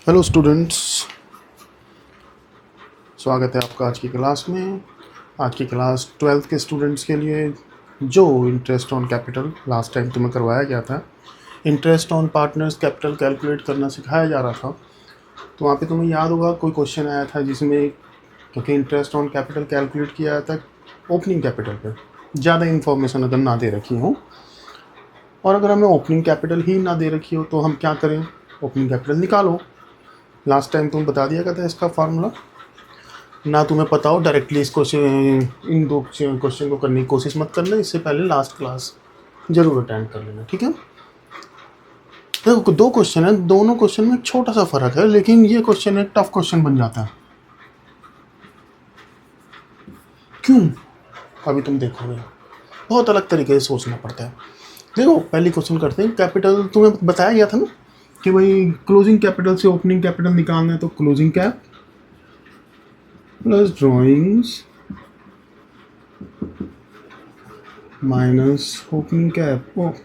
Hello students, स्वागत है आपका आज की क्लास में। आज की क्लास 12th के स्टूडेंट्स के लिए जो interest on capital last time तुम्हें करवाया गया था, interest on partners capital calculate करना सिखाया जा रहा था। तो वहाँ पे तुम्हें याद होगा कोई क्वेश्चन आया था जिसमें, क्योंकि इंटरेस्ट ऑन कैपिटल कैलकुलेट किया जाता है ओपनिंग कैपिटल पर, ज़्यादा इन्फॉर्मेशन अगर ना दे रखी हो और अगर हमें ओपनिंग कैपिटल ही ना दे रखी हो तो हम क्या करें, ओपनिंग कैपिटल निकालो। लास्ट टाइम तुम बता दिया था इसका फार्मूला, ना तुम्हें पता हो डायरेक्टली इस क्वेश्चन, इन दो क्वेश्चन को करने की कोशिश मत करना, इससे पहले लास्ट क्लास जरूर अटेंड कर लेना, ठीक है। देखो दो क्वेश्चन है, दोनों क्वेश्चन में छोटा सा फर्क है, लेकिन ये क्वेश्चन एक टफ क्वेश्चन बन जाता है। क्यों? अभी तुम देखोगे, बहुत अलग तरीके से सोचना पड़ता है। देखो पहली क्वेश्चन करते हैं। कैपिटल तुम्हें बताया गया था ना कि भाई क्लोजिंग कैपिटल से ओपनिंग कैपिटल निकालना है, तो closing cap plus drawings minus opening cap of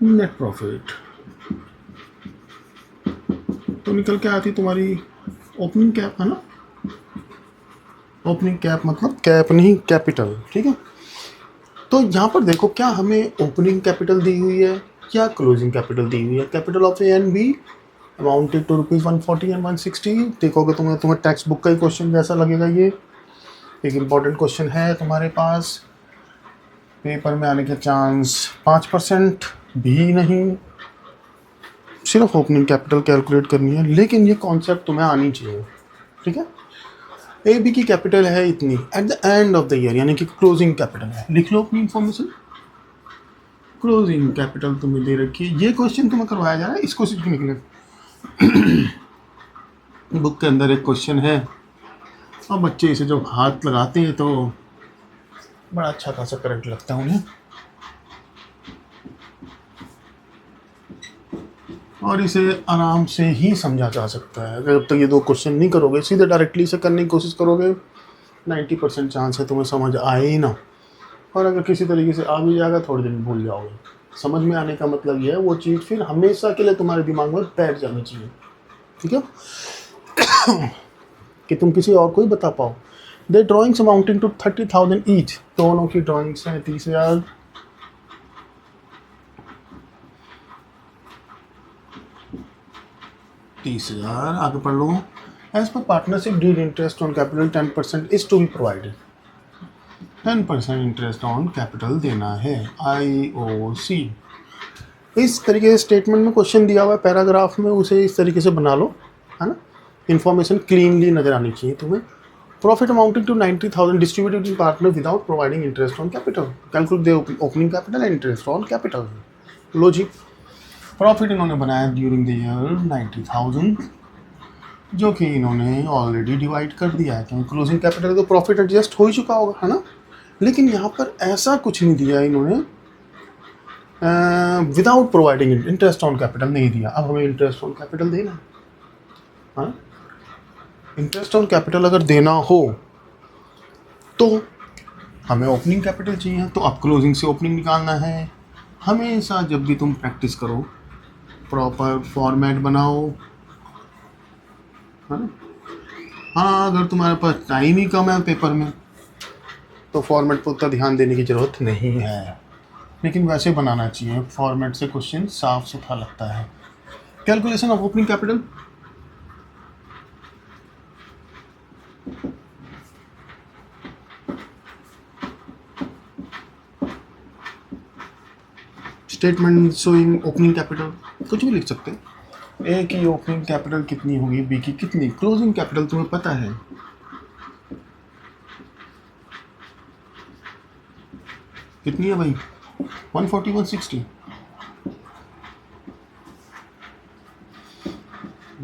net profit, तो निकल के आती तुम्हारी ओपनिंग कैप, है ना। ओपनिंग कैप मतलब कैप नहीं कैपिटल, ठीक है। तो यहाँ पर देखो, क्या हमें ओपनिंग कैपिटल दी हुई है या क्लोजिंग कैपिटल दी हुई है। Capital of A and B amounted to ₹140 and 160। देखोगे तुम्हें टेक्स्ट बुक का ही क्वेश्चन जैसा लगेगा। ये एक इम्पॉर्टेंट क्वेश्चन है तुम्हारे पास, पेपर में आने के चांस 5% भी नहीं। सिर्फ ओपनिंग कैपिटल कैलकुलेट करनी है, लेकिन ये कॉन्सेप्ट तुम्हें आनी चाहिए, ठीक है। ए बी की कैपिटल है इतनी at the end of the year, यानी कि क्लोजिंग कैपिटल है। लिख लो अपनी इंफॉर्मेशन, क्लोजिंग कैपिटल तुम्हें दे रखी है। ये क्वेश्चन तुम्हें करवाया जा रहा है, इसको सीख निकले। बुक के अंदर एक क्वेश्चन है और बच्चे इसे जब हाथ लगाते हैं तो बड़ा अच्छा खासा करंट लगता है उन्हें, और इसे आराम से ही समझा जा सकता है। अगर जब तक ये दो क्वेश्चन नहीं करोगे, सीधे डायरेक्टली से करने की कोशिश करोगे, 90% चांस है तुम्हें समझ आए ही ना। और अगर किसी तरीके से आ भी जाएगा, थोड़े दिन भूल जाओगे। समझ में आने का मतलब ये है, वो चीज़ फिर हमेशा के लिए तुम्हारे दिमाग में बैठ जानी चाहिए, ठीक है। कि तुम किसी और को ही बता पाओ। They drawings amounting to 30,000 each, दोनों की ड्राइंग्स हैं 30,000। आगे पढ़ लो। As per partnership deed interest on capital 10% is to be provided. 10% interest on capital देना है, IOC। इस तरीके से स्टेटमेंट में क्वेश्चन दिया हुआ है पैराग्राफ में, उसे इस तरीके से बना लो, है ना। इन्फॉर्मेशन क्लीनली नजर आनी चाहिए तुम्हें। Profit amounting to 90,000 distributed in partner without providing interest on capital, calculate the opening capital and interest on capital. Logic, profit इन्होंने बनाया ड्यूरिंग द ईयर 90,000, जो कि इन्होंने ऑलरेडी डिवाइड कर दिया है, क्योंकि क्लोजिंग कैपिटल तो प्रॉफिट एडजस्ट हो ही चुका होगा, है ना। लेकिन यहाँ पर ऐसा कुछ नहीं दिया इन्होंने, without providing interest on capital नहीं दिया। अब हमें इंटरेस्ट ऑन कैपिटल देना है। इंटरेस्ट ऑन कैपिटल अगर देना हो तो हमें ओपनिंग कैपिटल चाहिए, तो अब क्लोजिंग से ओपनिंग निकालना है। हमेशा जब भी तुम प्रैक्टिस करो, प्रॉपर फॉर्मेट बनाओ, है ना। हाँ, अगर तुम्हारे पास टाइम ही कम है पेपर में, तो फॉर्मेट पर उतना ध्यान देने की ज़रूरत नहीं है, लेकिन वैसे बनाना चाहिए। फॉर्मेट से क्वेश्चन साफ सुथरा लगता है। Calculation of opening capital, statement showing opening capital, कुछ भी लिख सकते हैं। ए की ओपनिंग कैपिटल कितनी होगी, बी की कितनी। क्लोजिंग कैपिटल तुम्हें पता है कितनी है भाई, 140 160।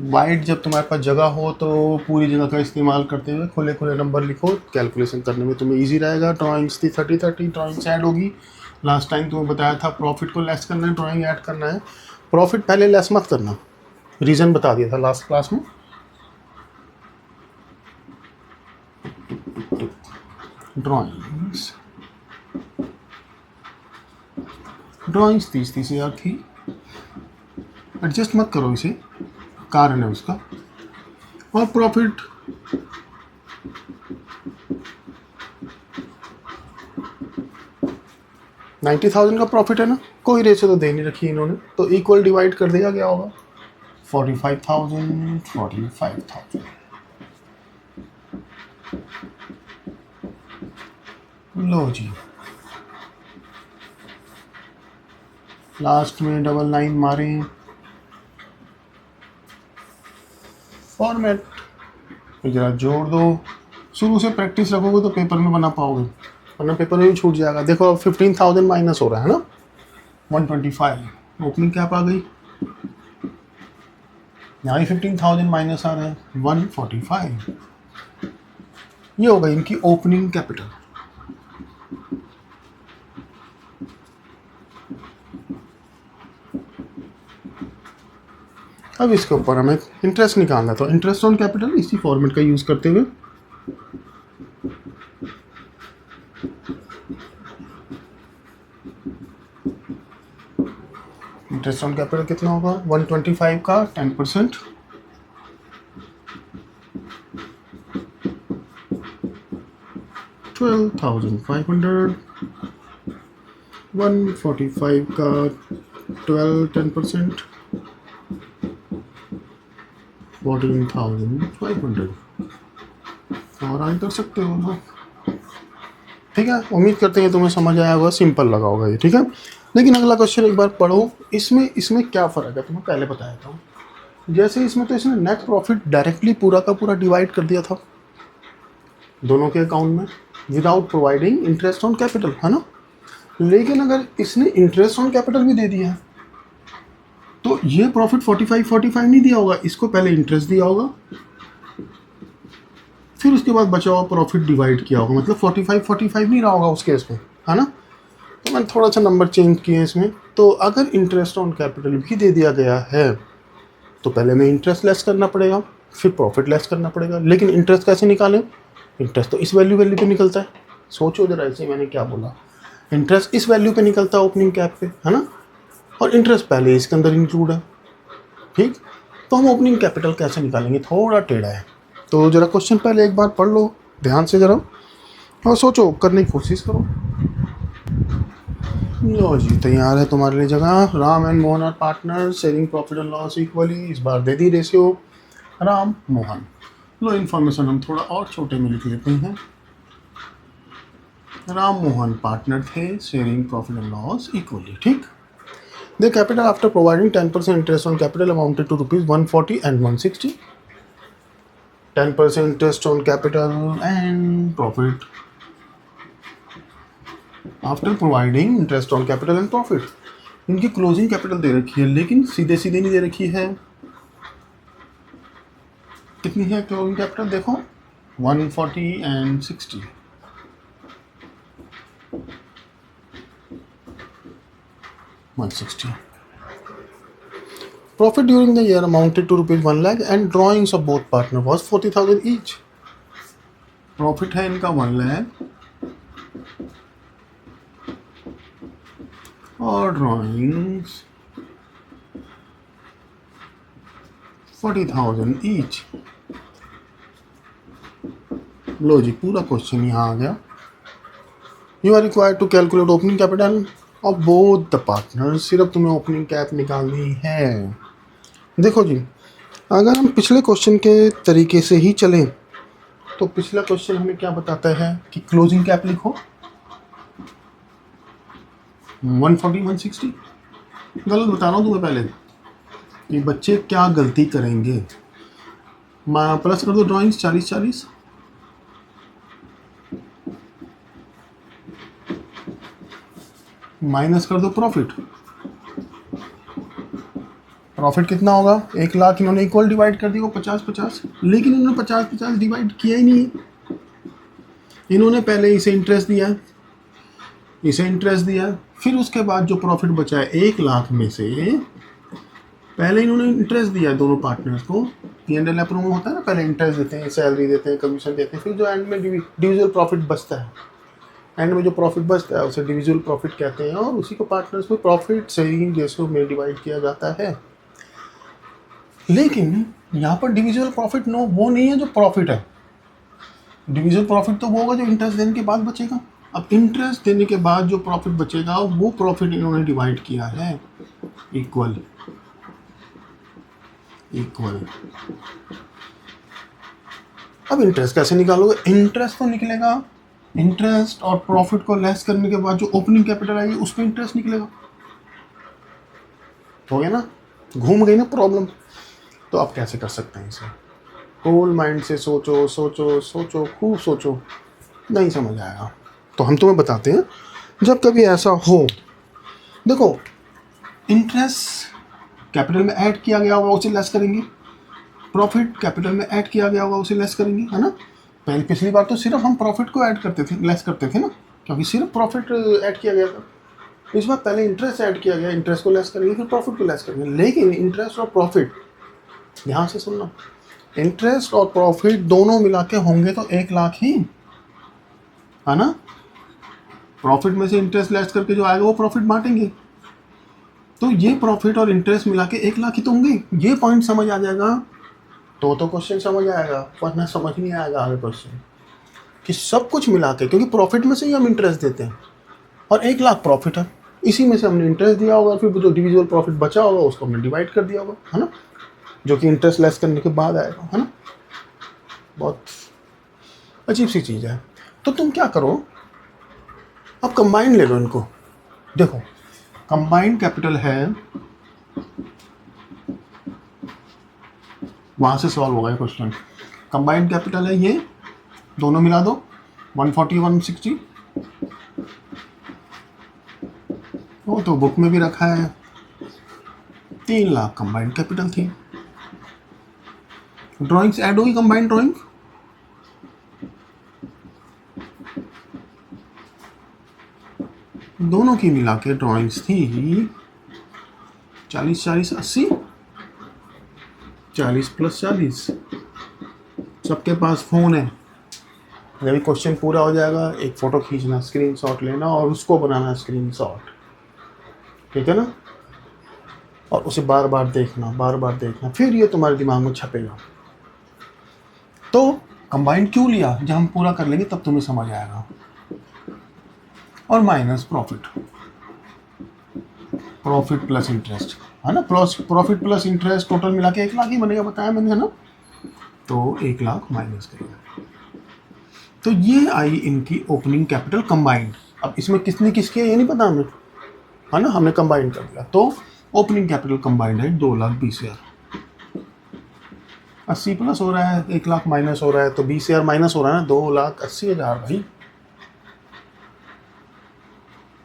वाइड जब तुम्हारे पास जगह हो तो पूरी जगह का इस्तेमाल करते हुए खुले खुले नंबर लिखो, कैलकुलेशन करने में तुम्हें इजी रहेगा। ड्राइंग्स थी 30 ड्राइंग्स ऐड होगी। लास्ट टाइम तुम्हें बताया था प्रॉफिट को लेस करना है, ड्राइंग ऐड करना है। प्रॉफिट पहले लेस मत करना, रीज़न बता दिया था लास्ट क्लास में। ड्राइंग्स 30,000 थी, एडजस्ट मत करो इसे, कारण है उसका। और प्रॉफिट $90,000 का प्रॉफिट है ना, कोई रेशो तो दे नहीं रखी इन्होंने, तो इक्वल डिवाइड कर दिया गया होगा 45,000। लो जी, लास्ट में डबल लाइन मारें, फॉर्मेट जरा जोड़ दो। शुरू से प्रैक्टिस रखोगे तो पेपर में बना पाओगे, वरना पेपर में भी छूट जाएगा। देखो अब 15,000 माइनस हो रहा है ना, 125 ओपनिंग कैप आ गई, यहाँ 15,000 माइनस आ रहा है 145, ये हो गई इनकी ओपनिंग कैपिटल। अब इसके ऊपर हमें इंटरेस्ट निकालना, तो इंटरेस्ट ऑन कैपिटल इसी फॉर्मेट का यूज करते हुए इंटरेस्ट ऑन कैपिटल कितना होगा, 125 का 10%, $12,500, 145 का 10%, 14,500। और आगे कर सकते हो, ठीक है। उम्मीद करते हैं तुम्हें समझ आया होगा, सिंपल लगा होगा ये, ठीक है। लेकिन अगला क्वेश्चन एक बार पढ़ो, इसमें क्या फ़र्क है तुम्हें पहले बताया था। जैसे इसमें तो इसने नेट प्रॉफिट डायरेक्टली पूरा का पूरा डिवाइड कर दिया था दोनों के अकाउंट में without providing interest on capital, है ना। लेकिन अगर इसने इंटरेस्ट ऑन कैपिटल भी दे दिया है तो ये प्रॉफिट 45 नहीं दिया होगा, इसको पहले इंटरेस्ट दिया होगा, फिर उसके बाद बचा हुआ प्रॉफिट डिवाइड किया होगा, मतलब 45 नहीं रहा होगा उस केस में, है ना। तो मैंने थोड़ा सा नंबर चेंज किए इसमें। तो अगर इंटरेस्ट ऑन कैपिटल भी दे दिया गया है तो पहले में इंटरेस्ट लेस करना पड़ेगा, फिर प्रॉफिट लेस करना पड़ेगा। लेकिन इंटरेस्ट कैसे निकालें, इंटरेस्ट तो इस वैल्यू पे निकलता है। सोचो जरा, ऐसे मैंने क्या बोला, इंटरेस्ट इस वैल्यू पे निकलता है ओपनिंग कैप पे, है ना, और इंटरेस्ट पहले इसके अंदर इंक्लूड है, ठीक। तो हम ओपनिंग कैपिटल कैसे निकालेंगे, थोड़ा टेढ़ा है। तो ज़रा क्वेश्चन पहले एक बार पढ़ लो ध्यान से ज़रा, और सोचो, करने की कोशिश करो। लो जी, तैयार है तुम्हारे लिए जगह। Ram and Mohan are partner sharing profit and loss equally. इस बार दे दी रेशियो राम मोहन। लो इन्फॉर्मेशन हम थोड़ा और छोटे में लिख लेते हैं। राम मोहन पार्टनर थे, sharing profit and loss equally, ठीक। The capital after providing 10% interest on capital amounted to rupees 140 and 160. 10% interest on capital and profit. After providing interest on capital and profit. इनकी क्लोजिंग कैपिटल दे रखी है, लेकिन सीधे सीधे नहीं दे रखी है। कितनी है क्लोजिंग कैपिटल, देखो 140 and 60। Profit during the year amounted to rupees 1 lakh and drawings of both partner was 40,000 each. Profit है इनका 1 lakh और drawings 40,000 each. लो जी, पूरा क्वेश्चन यहाँ आ गया। You are required to calculate opening capital of both the partners. सिर्फ तुम्हें opening cap निकालनी है। देखो जी, अगर हम पिछले क्वेश्चन के तरीके से ही चलें तो पिछला क्वेश्चन हमें क्या बताता है कि क्लोजिंग कैप लिखो 140 160। गलत बता रहा हूँ तुम्हें पहले कि बच्चे क्या गलती करेंगे। प्लस कर दो ड्राइंग्स 40 40, माइनस कर दो प्रॉफिट। प्रॉफिट कितना होगा, 1 लाख इन्होंने इक्वल डिवाइड कर दिया 50-50, लेकिन इन्होंने 50-50 डिवाइड किया ही नहीं है। इन्होंने पहले इसे इंटरेस्ट दिया, फिर उसके बाद जो प्रॉफिट बचा है 1 लाख में से पहले इन्होंने इंटरेस्ट दिया दोनों पार्टनर्स को। P&L अप्रूव होता है ना, पहले इंटरेस्ट देते हैं, सैलरी देते हैं, कमीशन देते हैं, फिर जो एंड में डिविजुअल प्रॉफिट बचता है, एंड में जो प्रॉफिट बचता है उसे डिविजुअल प्रॉफिट कहते हैं, और उसी को पार्टनर्स में प्रॉफिट शेयरिंग रेशियो में डिवाइड किया जाता है। लेकिन यहाँ पर डिविजिबल प्रॉफिट नो वो नहीं है जो प्रॉफिट है। डिविजिबल प्रॉफिट तो वो होगा जो इंटरेस्ट देने के बाद बचेगा। अब इंटरेस्ट देने के बाद जो प्रॉफिट बचेगा वो प्रॉफिट इन्होंने डिवाइड किया है इक्वल इक्वल। अब इंटरेस्ट कैसे निकालोगे? इंटरेस्ट तो निकलेगा, इंटरेस्ट और प्रॉफिट को लेस करने के बाद जो ओपनिंग कैपिटल आएगी उस पर इंटरेस्ट निकलेगा। हो गया ना, घूम गई ना प्रॉब्लम। तो आप कैसे कर सकते हैं इसे? कूल माइंड से सोचो सोचो सोचो, खूब सोचो, नहीं समझ आएगा तो हम तुम्हें बताते हैं। जब कभी ऐसा हो, देखो इंटरेस्ट कैपिटल में ऐड किया गया होगा उसे लेस करेंगे, प्रॉफिट कैपिटल में ऐड किया गया होगा उसे लेस करेंगे, है ना। पहले पिछली बार तो सिर्फ हम प्रॉफिट को ऐड करते थे, लेस करते थे ना, क्योंकि सिर्फ प्रॉफिट ऐड किया गया था। इस बार पहले इंटरेस्ट ऐड किया गया, इंटरेस्ट को लेस करेंगे फिर प्रॉफिट को लेस करेंगे। लेकिन इंटरेस्ट और प्रॉफिट, ध्यान से सुनना, इंटरेस्ट और प्रॉफिट दोनों मिला के होंगे तो 1 लाख ही, है ना। प्रॉफिट में से इंटरेस्ट लेस करके जो आएगा वो प्रॉफिट बांटेंगे, तो ये प्रॉफिट और इंटरेस्ट मिला के 1 लाख ही तो होंगे। ये पॉइंट समझ आ जाएगा तो क्वेश्चन समझ आएगा, वरना समझ नहीं आएगा आगे क्वेश्चन कि सब कुछ मिला के, क्योंकि प्रॉफिट में से ही हम इंटरेस्ट देते हैं और 1 लाख प्रॉफिट है, इसी में से हमने इंटरेस्ट दिया होगा, फिर जो डिविजिबल प्रॉफिट बचा होगा उसको हमने डिवाइड कर दिया होगा, है ना, जो कि इंटरेस्ट लेस करने के बाद आएगा, है ना। बहुत अजीब सी चीज़ है। तो तुम क्या करो, अब कंबाइन ले लो इनको। देखो कंबाइंड कैपिटल है, वहाँ से सॉल्व होगा ये क्वेश्चन। कंबाइंड कैपिटल है ये, दोनों मिला दो 140 160, वो तो बुक में भी रखा है। 3 लाख कंबाइंड कैपिटल थी। ड्राइंग्स ऐड होगी, कंबाइंड ड्राइंग दोनों की मिला के ड्राइंग्स थी 40 40 80, 40 + 40। सबके पास फ़ोन है, जब क्वेश्चन पूरा हो जाएगा एक फ़ोटो खींचना, स्क्रीनशॉट लेना और उसको बनाना स्क्रीनशॉट, ठीक है ना, और उसे बार बार देखना, फिर ये तुम्हारे दिमाग में छपेगा। तो कंबाइंड क्यों लिया? जब हम पूरा कर लेंगे तब तुम्हें समझ आएगा। और माइनस प्रॉफिट प्लस इंटरेस्ट, है ना, प्रॉफिट प्लस इंटरेस्ट टोटल मिला के 1 लाख ही बनेगा, बताया मैंने, है ना। तो 1 लाख माइनस करेगा। तो ये आई इनकी ओपनिंग कैपिटल कंबाइंड। अब इसमें किसने किसकी है ये नहीं पता हमें, है ना, हमने कंबाइंड कर दिया। तो ओपनिंग कैपिटल कंबाइंड है 2,20,000। 80 प्लस हो रहा है, 1 लाख माइनस हो रहा है, तो 20,000 माइनस हो रहा है ना, 2,80,000 भाई।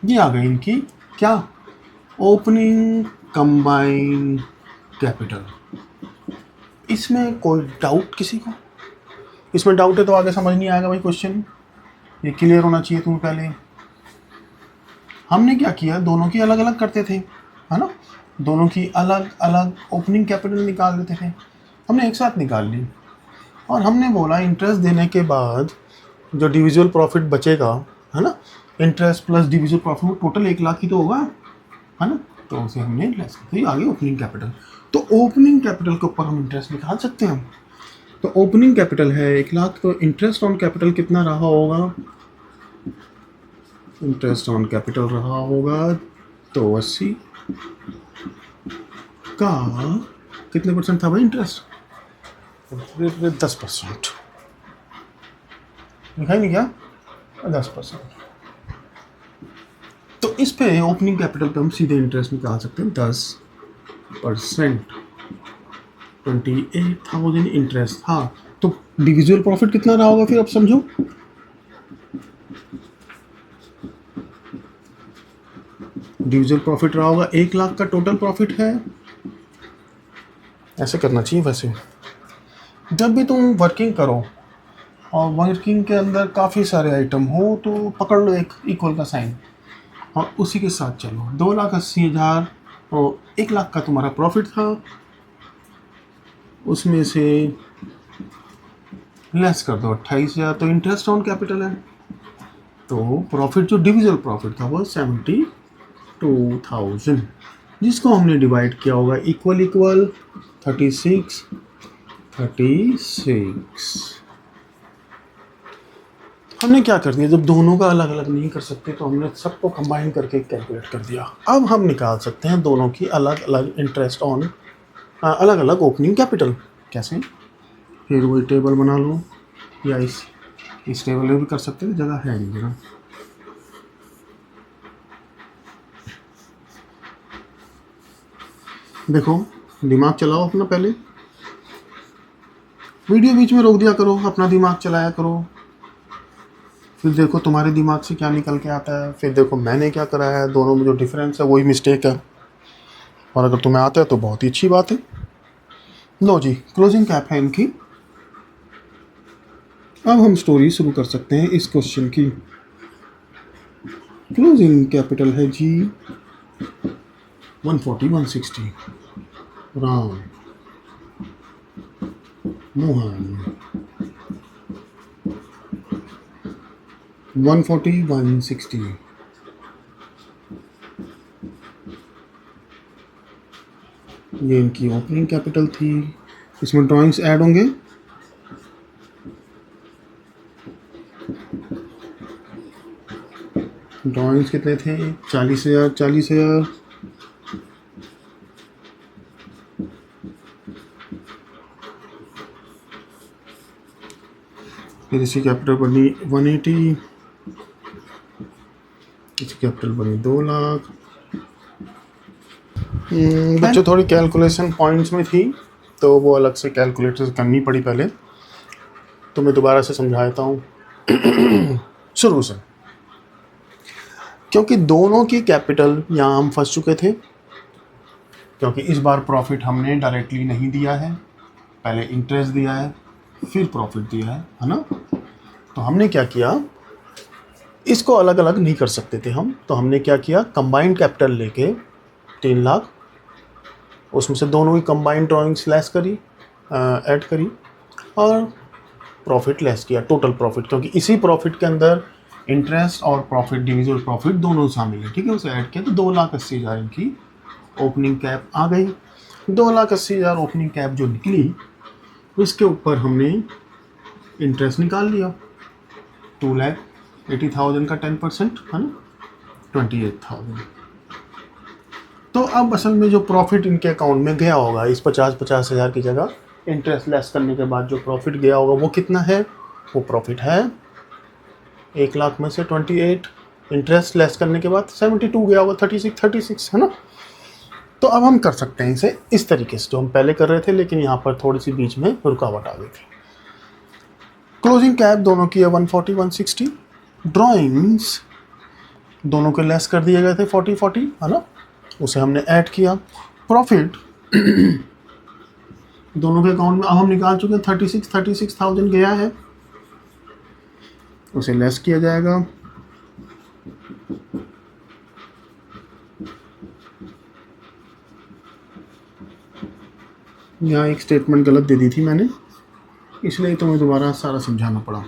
ये आ गई इनकी क्या, ओपनिंग कंबाइंड कैपिटल। इसमें कोई डाउट किसी को? इसमें डाउट है तो आगे समझ नहीं आएगा भाई क्वेश्चन, ये क्लियर होना चाहिए तुम्हें पहले। हमने क्या किया, दोनों की अलग अलग करते थे, है ना, दोनों की अलग अलग ओपनिंग कैपिटल निकाल लेते थे, हमने एक साथ निकाल ली। और हमने बोला इंटरेस्ट देने के बाद जो डिविजिबल प्रॉफिट बचेगा, है ना, इंटरेस्ट प्लस डिविजिबल प्रॉफिट, वो टोटल 1 लाख ही तो होगा, है ना, तो उसे हमने लेस कर दिया। आगे ओपनिंग कैपिटल, तो ओपनिंग कैपिटल के ऊपर हम इंटरेस्ट निकाल सकते हैं। तो ओपनिंग कैपिटल है 1 लाख, तो इंटरेस्ट ऑन कैपिटल कितना रहा होगा, इंटरेस्ट ऑन कैपिटल रहा होगा तो 80 का कितने परसेंट था भाई इंटरेस्ट, 10%, दिखाई नहीं क्या, 10%। तो इस पे ओपनिंग कैपिटल पे हम सीधे इंटरेस्ट निकाल सकते हैं 10%, 28,000 इंटरेस्ट था। तो डिविजिबल प्रॉफिट कितना रहा होगा फिर, अब समझो, डिविजिबल प्रॉफिट रहा होगा 1 लाख का टोटल प्रॉफिट है। ऐसे करना चाहिए वैसे, जब भी तुम वर्किंग करो और वर्किंग के अंदर काफ़ी सारे आइटम हो तो पकड़ लो एक इक्वल का साइन और उसी के साथ चलो। 2,80,000 और 1 लाख का तुम्हारा प्रॉफिट था, उसमें से लेस कर दो 28,000, तो इंटरेस्ट ऑन कैपिटल है, तो प्रॉफिट जो डिविजिबल प्रॉफिट था वो 72,000, जिसको हमने डिवाइड किया होगा इक्वल इक्वल 36 हमने क्या कर दिया, जब दोनों का अलग अलग नहीं कर सकते तो हमने सबको कंबाइन करके कैलकुलेट कर दिया। अब हम निकाल सकते हैं दोनों की अलग अलग इंटरेस्ट ऑन अलग अलग ओपनिंग कैपिटल। कैसे? फिर वही टेबल बना लो, या इस टेबल में भी कर सकते हैं, जगह है नहीं जगह। देखो, दिमाग चलाओ अपना, पहले वीडियो बीच में रोक दिया करो, अपना दिमाग चलाया करो, फिर देखो तुम्हारे दिमाग से क्या निकल के आता है, फिर देखो मैंने क्या करा है, दोनों में जो डिफरेंस है वही मिस्टेक है। और अगर तुम्हें आता है तो बहुत ही अच्छी बात है। लो जी, क्लोजिंग कैप है इनकी। अब हम स्टोरी शुरू कर सकते हैं इस क्वेश्चन की। क्लोजिंग कैपिटल है जी 140 160। राम मोहन 140 160। ये इनकी ओपनिंग कैपिटल थी। इसमें ड्राइंग्स ऐड होंगे। ड्राइंग्स कितने थे? 40,000 40,000। फिर इसकी कैपिटल बनी 180, इसकी कैपिटल बनी 2 लाख। बच्चों थोड़ी कैलकुलेशन पॉइंट्स में थी तो वो अलग से कैलकुलेटर करनी पड़ी पहले, तो मैं दोबारा से समझा देता हूँ शुरू से। क्योंकि दोनों की कैपिटल यहाँ हम फंस चुके थे, क्योंकि इस बार प्रॉफिट हमने डायरेक्टली नहीं दिया है, पहले इंटरेस्ट दिया है फिर प्रॉफिट दिया है ना। तो हमने क्या किया, इसको अलग अलग नहीं कर सकते थे हम, तो हमने क्या किया, कंबाइंड कैपिटल लेके 3 लाख, उसमें से दोनों की कंबाइंड ड्राइंग्स लेस करी, ऐड करी, और प्रॉफिट लेस किया, टोटल प्रॉफिट, क्योंकि इसी प्रॉफिट के अंदर इंटरेस्ट और प्रॉफिट, डिविजिबल प्रॉफिट दोनों शामिल है। ठीक है, उसे ऐड किया तो 2,80,000 इनकी ओपनिंग कैप आ गई। 2,80,000 ओपनिंग कैप जो निकली, उसके ऊपर हमने इंटरेस्ट निकाल लिया, 2,80,000 का 10% है ना, 28,000। तो अब असल में जो प्रॉफिट इनके अकाउंट में गया होगा, इस 50,000 की जगह इंटरेस्ट लेस करने के बाद जो प्रॉफिट गया होगा वो कितना है? वो प्रॉफिट है 1 लाख में से 28, इंटरेस्ट लेस करने के बाद 72 गया होगा, 36 है ना। तो अब हम कर सकते हैं इसे इस तरीके से जो हम पहले कर रहे थे, लेकिन यहाँ पर थोड़ी सी बीच में रुकावट आ गई थी। क्लोजिंग कैप दोनों की है 140 160। ड्राइंग्स दोनों के लेस कर दिए गए थे 40 है ना, उसे हमने ऐड किया। प्रॉफिट दोनों के अकाउंट में अब हम निकाल चुके हैं, 36,000 गया है, उसे लेस किया जाएगा। यहाँ एक स्टेटमेंट गलत दे दी थी मैंने, इसलिए तो मैं दोबारा सारा समझाना पड़ा।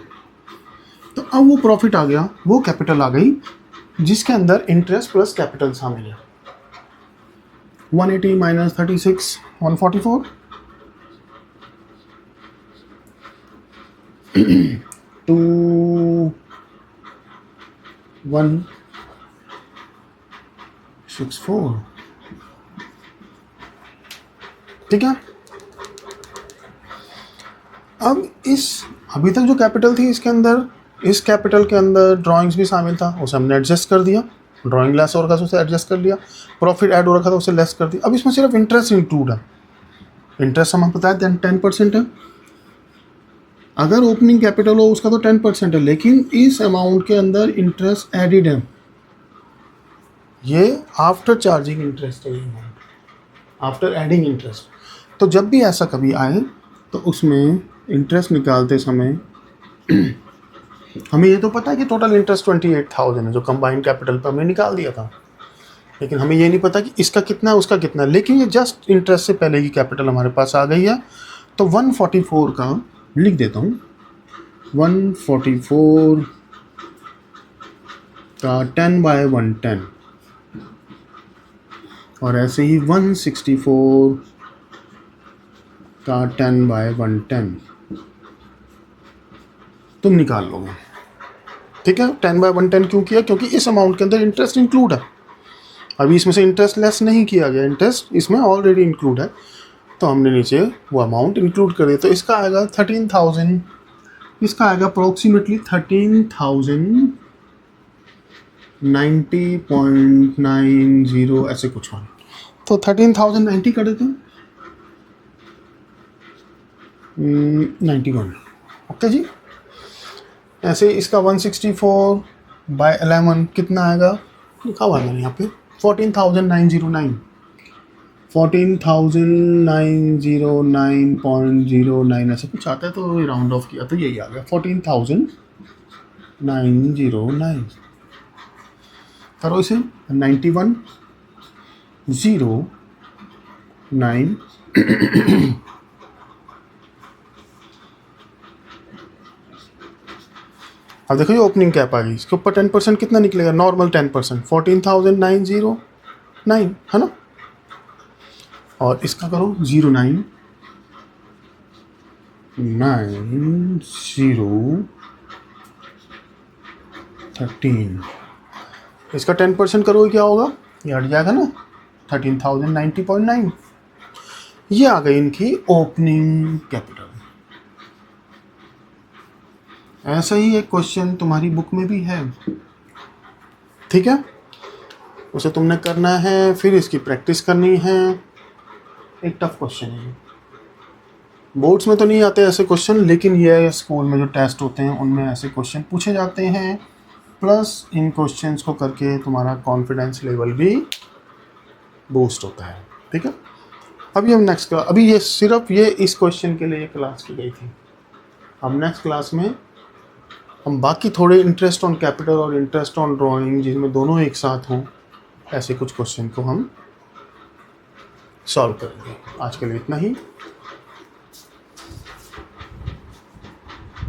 तो अब वो प्रॉफिट आ गया, वो कैपिटल आ गई जिसके अंदर इंटरेस्ट प्लस कैपिटल शामिल है। 180 माइनस 36 144 2 164। ठीक है, अब अभी तक जो कैपिटल थी इसके अंदर, इस कैपिटल के अंदर ड्राइंग्स भी शामिल था, उसे हमने एडजस्ट कर दिया, ड्राइंग लेस हो रखा था उसे एडजस्ट कर लिया, प्रॉफिट ऐड हो रखा था उसे लेस कर दिया। अब इसमें सिर्फ इंटरेस्ट इंक्लूड है। इंटरेस्ट हमें पता है 10% है, अगर ओपनिंग कैपिटल हो उसका तो 10% है, लेकिन इस अमाउंट के अंदर इंटरेस्ट एडिड है, ये आफ्टर चार्जिंग इंटरेस्ट है, आफ्टर एडिंग इंटरेस्ट। तो जब भी ऐसा कभी आए तो उसमें इंटरेस्ट निकालते समय हमें ये तो पता है कि टोटल इंटरेस्ट 28,000 है जो कंबाइंड कैपिटल पर हमने निकाल दिया था, लेकिन हमें ये नहीं पता कि इसका कितना है उसका कितना है। लेकिन ये जस्ट इंटरेस्ट से पहले की कैपिटल हमारे पास आ गई है, तो 144 का लिख देता हूँ, 144 का 10/110, और ऐसे ही 164 का 10/110 तुम निकाल लोगे। ठीक है, 10/110 क्यों किया? क्योंकि इस अमाउंट के अंदर इंटरेस्ट इंक्लूड है। अभी इसमें से इंटरेस्ट लेस नहीं किया गया, इंटरेस्ट इसमें ऑलरेडी इंक्लूड है, तो हमने नीचे वो अमाउंट इंक्लूड कर दिया। तो इसका आएगा 13,000, इसका आएगा अप्रोक्सीमेटली 13,090.90 ऐसे कुछ वन। तो 13,090 कर देते हैं 91। ओके जी। ऐसे इसका 164/11 कितना आएगा? लिखा हुआ है मैंने यहाँ पे 14,909, 14,909.09 ऐसे कुछ आता है, तो राउंड ऑफ किया तो यही आ गया 14,909। करो इसे 91,09 अब देखो ये ओपनिंग कैप आ गई, इसके ऊपर 10% कितना निकलेगा? नॉर्मल 10%, 14,909 है ना। और इसका करो 09,9013, इसका 10% करोगे क्या होगा? ये हट जाएगा ना 13,090.9। ये आ गई इनकी ओपनिंग कैपिटल। ऐसा ही एक क्वेश्चन तुम्हारी बुक में भी है, ठीक है, उसे तुमने करना है, फिर इसकी प्रैक्टिस करनी है। एक टफ क्वेश्चन है, बोर्ड्स में तो नहीं आते ऐसे क्वेश्चन, लेकिन ये स्कूल में जो टेस्ट होते हैं उनमें ऐसे क्वेश्चन पूछे जाते हैं। प्लस इन क्वेश्चंस को करके तुम्हारा कॉन्फिडेंस लेवल भी बूस्ट होता है। ठीक है, अभी हम नेक्स्ट क्लास, अभी ये सिर्फ ये इस क्वेश्चन के लिए ये क्लास की गई थी। अब नेक्स्ट क्लास में हम बाकी थोड़े इंटरेस्ट ऑन कैपिटल और इंटरेस्ट ऑन ड्राइंग, जिसमें दोनों एक साथ हों, ऐसे कुछ क्वेश्चन को हम सॉल्व करेंगे। आज के लिए इतना ही।